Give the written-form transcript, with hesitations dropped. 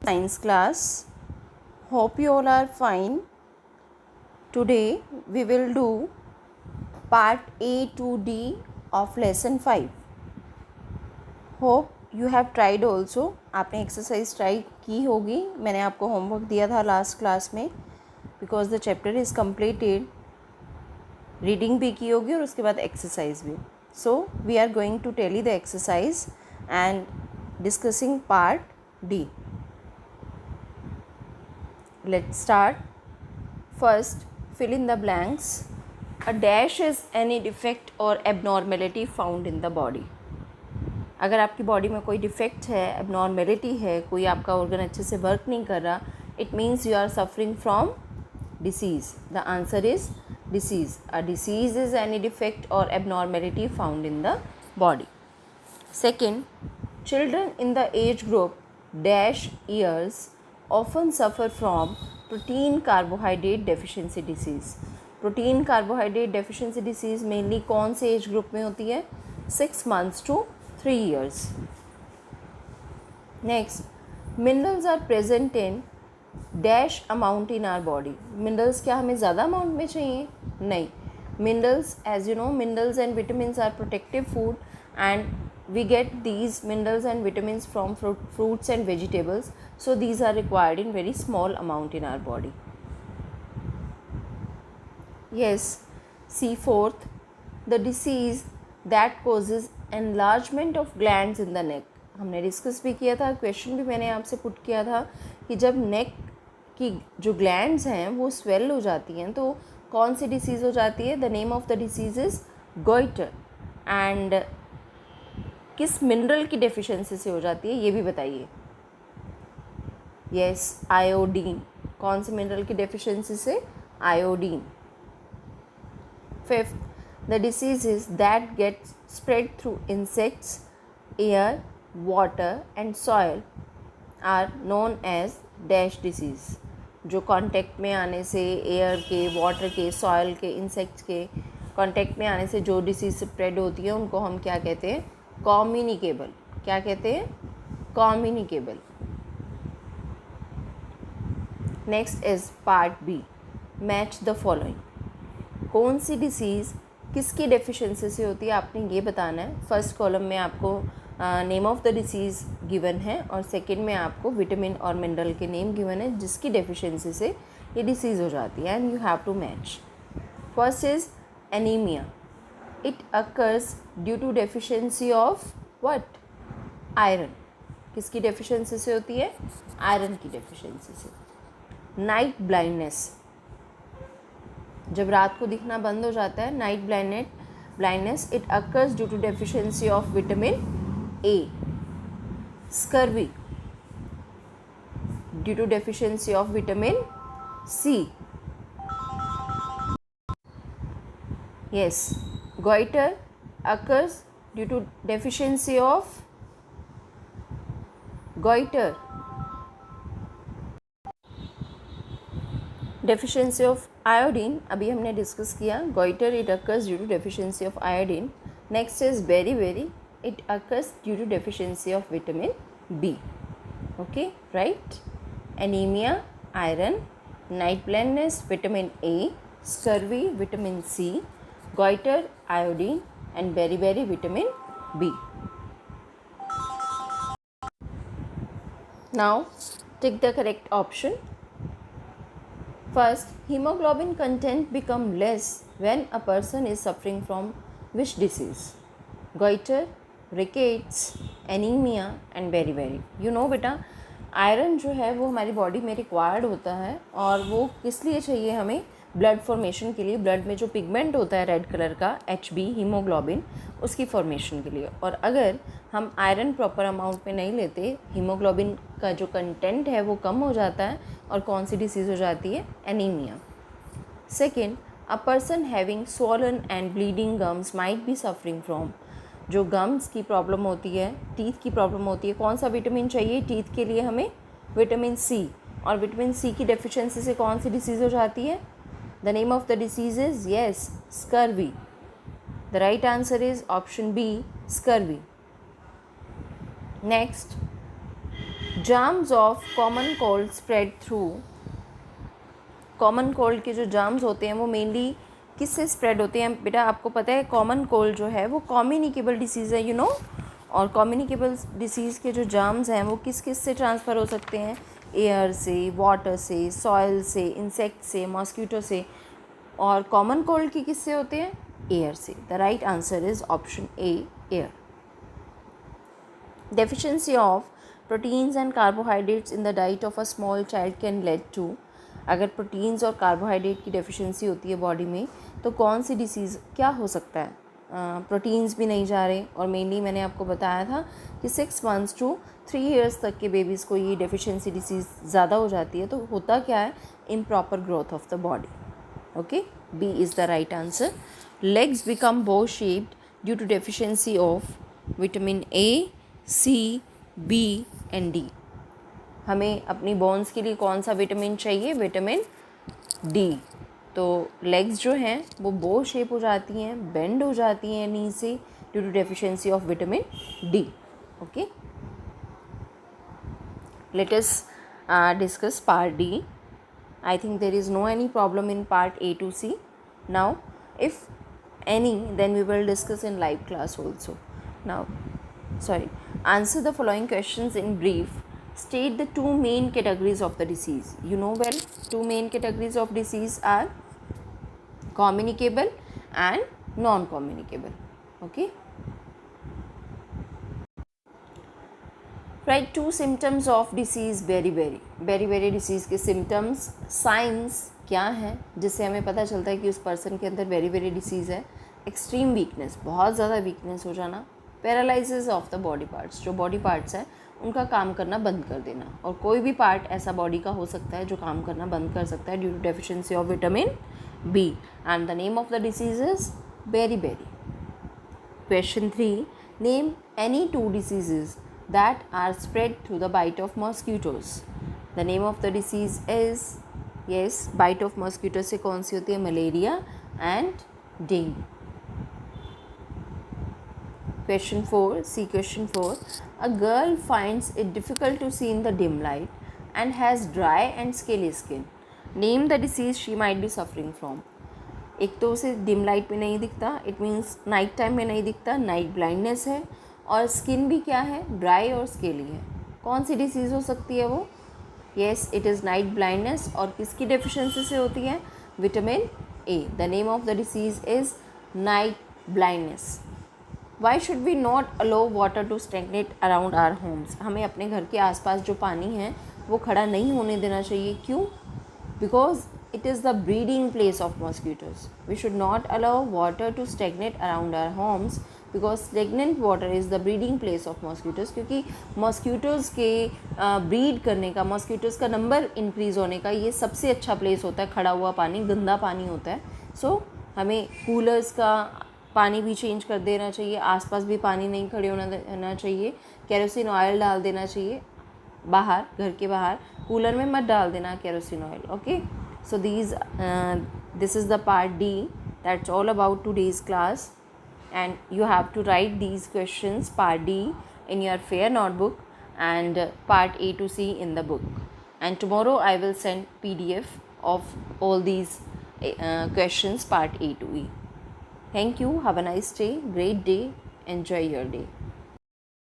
Science class. Hope you all are fine. Today we will do part A to D of lesson 5. Hope you have tried also. आपने exercise try की होगी. मैंने आपको homework दिया था last class में because the chapter is completed. Reading भी की होगी और उसके बाद एक्सरसाइज भी. So we are going to tell you the exercise and discussing part D. Let's start. First, fill in the blanks. A dash is any defect or abnormality found in the body. अगर आपकी body में कोई defect है, abnormality है, कोई आपका organ अच्छे से वर्क नहीं कर रहा, it means you are suffering from disease. The answer is disease. A disease is any defect और abnormality found in the body. Second, children in the age group dash years often suffer from protein carbohydrate deficiency disease. Protein carbohydrate deficiency disease mainly कौन से age group में होती है? 6 months to 3 years. Next, minerals are present in dash amount in our body. Minerals क्या हमें ज़्यादा amount में चाहिए? नहीं. Minerals, as you know, minerals and vitamins are protective food and we get these minerals and vitamins from fruits and vegetables, so these are required in very small amount in our body. Yes. See, fourth, the disease that causes enlargement of glands in the neck. हमने discuss भी किया था, question भी मैंने आपसे put किया था कि जब नेक की जो ग्लैंड्स हैं वो स्वेल हो जाती हैं तो कौन सी डिसीज़ हो जाती है? The name of the disease is goitre. And किस मिनरल की डेफिशिएंसी से हो जाती है ये भी बताइए. Yes, iodine. कौन से मिनरल की डेफिशिएंसी से? Iodine. Fifth, the diseases that get spread through insects, air, water and soil are known as dash disease. जो कांटेक्ट में आने से एयर के, वाटर के, सॉयल के, इंसेक्ट्स के कांटेक्ट में आने से जो डिसीज़ स्प्रेड होती है उनको हम क्या कहते हैं? कम्युनिकेबल. क्या कहते हैं? Communicable. Next is part B. Match the following. कौन सी डिसीज़ किसकी डेफिशिएंसी से होती है आपने ये बताना है. फर्स्ट कॉलम में आपको name of the disease given है और सेकंड में आपको विटामिन और मिनरल के नेम गिवन है जिसकी डेफिशिएंसी से ये डिसीज़ हो जाती है and you have to match. First is anaemia. It occurs due to deficiency of what? Iron. किसकी डेफिशिएंसी से होती है? आयरन की डेफिशिएंसी से. Night blindness. जब रात को दिखना बंद हो जाता है, night blindness. It occurs due to deficiency of vitamin A. Scurvy due to deficiency of vitamin C. Yes. Goiter occurs due to deficiency of goiter. Deficiency of iodine. अभी हमने डिस्कस किया. Goiter it occurs due to deficiency of iodine. Next is beriberi. It occurs due to deficiency of vitamin B. Okay, right? Anemia, iron. Night blindness, vitamin A. Scurvy, vitamin C. Goiter, iodine, and beriberi, vitamin B. Now take the correct option. First, hemoglobin content become less when a person is suffering from which disease? Goiter, rickets, anemia and beriberi. You know बेटा, iron जो है वो हमारी body में required होता है और वो किस लिए चाहिए हमें? ब्लड फॉर्मेशन के लिए. ब्लड में जो पिगमेंट होता है रेड कलर का, HB, हीमोग्लोबिन, उसकी फॉर्मेशन के लिए. और अगर हम आयरन प्रॉपर अमाउंट में नहीं लेते, हीमोग्लोबिन का जो कंटेंट है वो कम हो जाता है और कौन सी डिसीज़ हो जाती है? Anaemia. Second, a person having swollen and bleeding gums might be suffering from. जो गम्स की प्रॉब्लम होती है, टीथ की प्रॉब्लम होती है, कौन सा विटामिन चाहिए टीथ के लिए हमें? Vitamin C. और विटामिन सी की डेफिशिएंसी से कौन सी डिसीज़ हो जाती है? The name of the disease is, yes, scurvy. The right answer is option B, scurvy. Next, germs of common cold spread through, common cold के जो जर्म्स होते हैं वो मेनली किससे स्प्रेड होते हैं बेटा? आपको पता है कॉमन कोल्ड जो है वो कम्युनिकेबल डिसीज़ है, यू नो। और कम्युनिकेबल डिसीज़ के जो जर्म्स हैं वो किस किस से ट्रांसफ़र हो सकते हैं? एयर से, वाटर से, सॉइल से, इंसेक्ट से, मॉस्किटो से। और कॉमन कोल्ड की किससे होते हैं? एयर से। The right answer is option A, air. Deficiency of proteins and carbohydrates in the diet of a small child can lead to, अगर प्रोटीन्स और कार्बोहाइड्रेट की डेफिशिएंसी होती है बॉडी में तो कौन सी डिसीज़ क्या हो सकता है? प्रोटीन्स भी नहीं जा रहे और मेनली मैंने आपको बताया था कि 6 months to 3 years तक के बेबीज़ को ये डेफिशिएंसी डिसीज़ ज़्यादा हो जाती है। तो होता क्या है? Improper growth of the body. Okay, B is the right answer. Legs become bow shaped due to deficiency of vitamin A, C, B and D. हमें अपनी बोन्स के लिए कौन सा विटामिन चाहिए? Vitamin D. तो लेग्स जो हैं वो बो शेप हो जाती हैं, बेंड हो जाती हैं नी से due to deficiency of vitamin D. Okay, let us discuss part D. I think there is no any problem in part A to C. Now, if any, then we will discuss in live class also. Now, answer the following questions in brief. State the two main categories of the disease. You know well, two main categories of disease are communicable and non-communicable. Okay. Write two symptoms of disease beriberi disease के symptoms, signs क्या हैं जिससे हमें पता चलता है कि उस पर्सन के अंदर beriberi disease है? एक्सट्रीम वीकनेस, बहुत ज़्यादा वीकनेस हो जाना, paralysis of the body parts, जो बॉडी पार्ट्स हैं उनका काम करना बंद कर देना। और कोई भी पार्ट ऐसा बॉडी का हो सकता है जो काम करना बंद कर सकता है due to deficiency of vitamin B. And the name of the disease is beriberi. Question 3. Name any two diseases that are spread through the bite of mosquitoes. The name of the disease is, yes, bite of mosquito से कौन सी होती है? Malaria and dengue. Question 4. See question 4. A girl finds it difficult to see in the dim light and has dry and scaly skin. Name the disease she might be suffering from. एक तो उसे dim light में नहीं दिखता, it means night time में नहीं दिखता, night blindness है, और स्किन भी क्या है? ड्राई और स्केली है। कौन सी डिसीज़ हो सकती है वो? Yes, it is night blindness. और किसकी डेफिशिएंसी से होती है? Vitamin A. The name of the disease is night blindness. Why should we not allow water to stagnate around our homes? हमें अपने घर के आसपास जो पानी है वो खड़ा नहीं होने देना चाहिए। क्यों? Because it is the breeding place of mosquitoes. We should not allow water to stagnate around our homes because stagnant water is the breeding place of mosquitoes. क्योंकि mosquitoes के breed करने का, mosquitoes का नंबर इंक्रीज़ होने का ये सबसे अच्छा प्लेस होता है। खड़ा हुआ पानी गंदा पानी होता है। सो हमें कूलर्स का पानी भी चेंज कर देना चाहिए, आसपास भी पानी नहीं खड़े होना चाहिए। केरोसिन ऑयल डाल देना चाहिए बाहर, घर के बाहर। कूलर में मत डाल देना kerosene oil. Okay, so this is the part D. That's all about today's class, and you have to write these questions part D in your fair notebook and part A to C in the book, and tomorrow I will send PDF of all these questions part A to E. Thank you. Have a nice day, great day, enjoy your day.